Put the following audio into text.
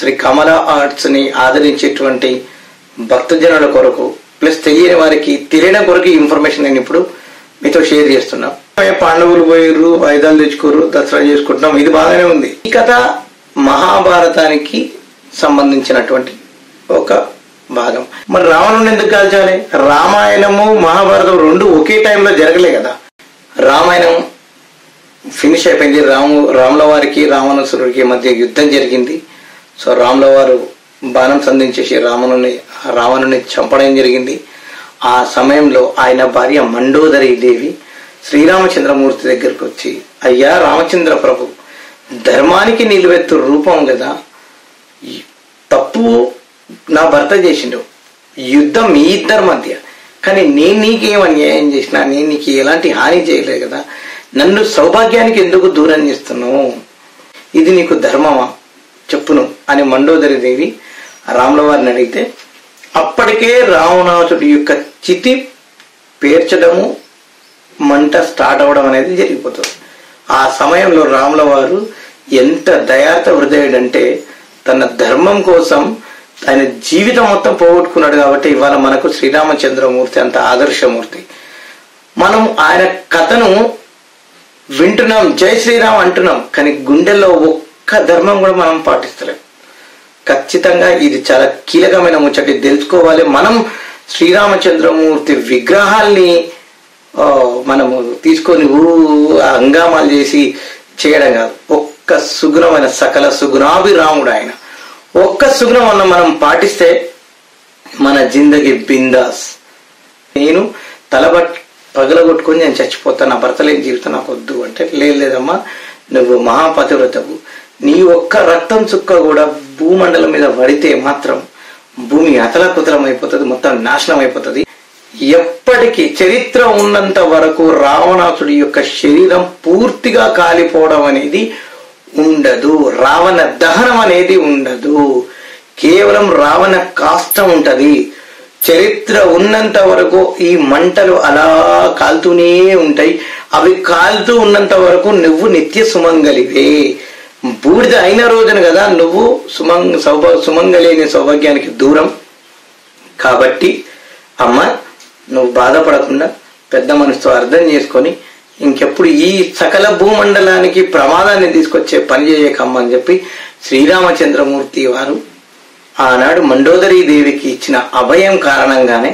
శ్రీ కమల arts ని ఆదరించేటువంటి భక్తజనుల కొరకు plus తెలియని వారికి తెలియని కొరకు ఇన్ఫర్మేషన్ నేను ఇప్పుడు మీతో షేర్ చేస్తున్నా. పాండవులు పోయారు, ఆయుధాలు తెచ్చుకోరు, దసరా చేసుకుంటున్నాం, ఇది బాగానే ఉంది. ఈ కథ మహాభారతానికి సంబంధించినటువంటి ఒక భాగం. మరి రావణుని ఎందుకు కాల్చాలి? రామాయణము మహాభారతం రెండు ఒకే టైంలో జరగలే కదా. రామాయణం ఫినిష్ అయిపోయింది, రాముల వారికి రావణాసురుడికి మధ్య యుద్ధం జరిగింది. సో రాముల వారు బాణం సంధించేసి రావణుని చంపడం జరిగింది. ఆ సమయంలో ఆయన భార్య మండోదరి దేవి శ్రీరామచంద్రమూర్తి దగ్గరకు వచ్చి, అయ్యా రామచంద్ర ప్రభు, ధర్మానికి నిలువెత్తు రూపం కదా, తప్పు నా భర్త చేసిండు, యుద్ధం మీ ఇద్దరి మధ్య, కానీ నేను నీకేం అన్యాయం చేసినా, నేను నీకు ఎలాంటి హాని చేయలేదు కదా, నన్ను సౌభాగ్యానికి ఎందుకు దూరం చేస్తున్నావు, ఇది నీకు ధర్మమా చెప్పును అని మండోదరి దేవి రాముల వారిని అడిగితే, అప్పటికే రావణాసుడి యొక్క చితి పేర్చడము, మంట స్టార్ట్ అవడం అనేది జరిగిపోతుంది. ఆ సమయంలో రాముల వారు ఎంత దయార్థ హృదయుడంటే తన ధర్మం కోసం ఆయన జీవితం మొత్తం పోగొట్టుకున్నాడు. కాబట్టి ఇవాళ మనకు శ్రీరామచంద్రమూర్తి అంత ఆదర్శమూర్తి. మనం ఆయన కథను వింటున్నాం, జై శ్రీరామ్ అంటున్నాం, కానీ గుండెల్లో ఒక్క ధర్మం కూడా మనం పాటిస్తలేం. ఖచ్చితంగా ఇది చాలా కీలకమైన ముచ్చట, తెలుసుకోవాలి. మనం శ్రీరామచంద్రమూర్తి విగ్రహాల్ని మనము తీసుకొని హంగామాలు చేసి చేయడం కాదు. ఒక్క సుగుణమైన సకల సుగుణాభిరాముడు ఆయన. ఒక్క సుగుణం అన్న మనం పాటిస్తే మన జిందగీ బిందాస్. నేను పగలగొట్టుకొని నేను చచ్చిపోతాను, నా భర్త లేని జీవితం నాకు వద్దు అంటే, లేదమ్మా నువ్వు మహాపతివ్రతవు, నీ ఒక్క రక్తం చుక్క కూడా భూమండలం మీద పడితే మాత్రం భూమి అతలకుతలం అయిపోతుంది, మొత్తం నాశనం అయిపోతుంది. ఎప్పటికీ చరిత్ర ఉన్నంత వరకు రావణాసుడి యొక్క శరీరం పూర్తిగా కాలిపోవడం అనేది ఉండదు, రావణ దహనం అనేది ఉండదు, కేవలం రావణ కాష్టం ఉంటది. చరిత్ర ఉన్నంత వరకు ఈ మంటలు అలా కాలుతూనే ఉంటాయి. అవి కాలుతూ ఉన్నంత వరకు నువ్వు నిత్య సుమంగలివే. బూడిద అయిన రోజున కదా నువ్వు సుమంగళి సౌభాగ్యానికి దూరం. కాబట్టి అమ్మ, నువ్వు బాధపడకుండా పెద్ద మనసుతో అర్థం చేసుకొని ఇంకెప్పుడు ఈ సకల భూమండలానికి ప్రమాదాన్ని తీసుకొచ్చే పని చేయకమ్మని చెప్పి శ్రీరామచంద్రమూర్తి వారు ఆనాడు మండోదరీ దేవికి ఇచ్చిన అభయం కారణంగానే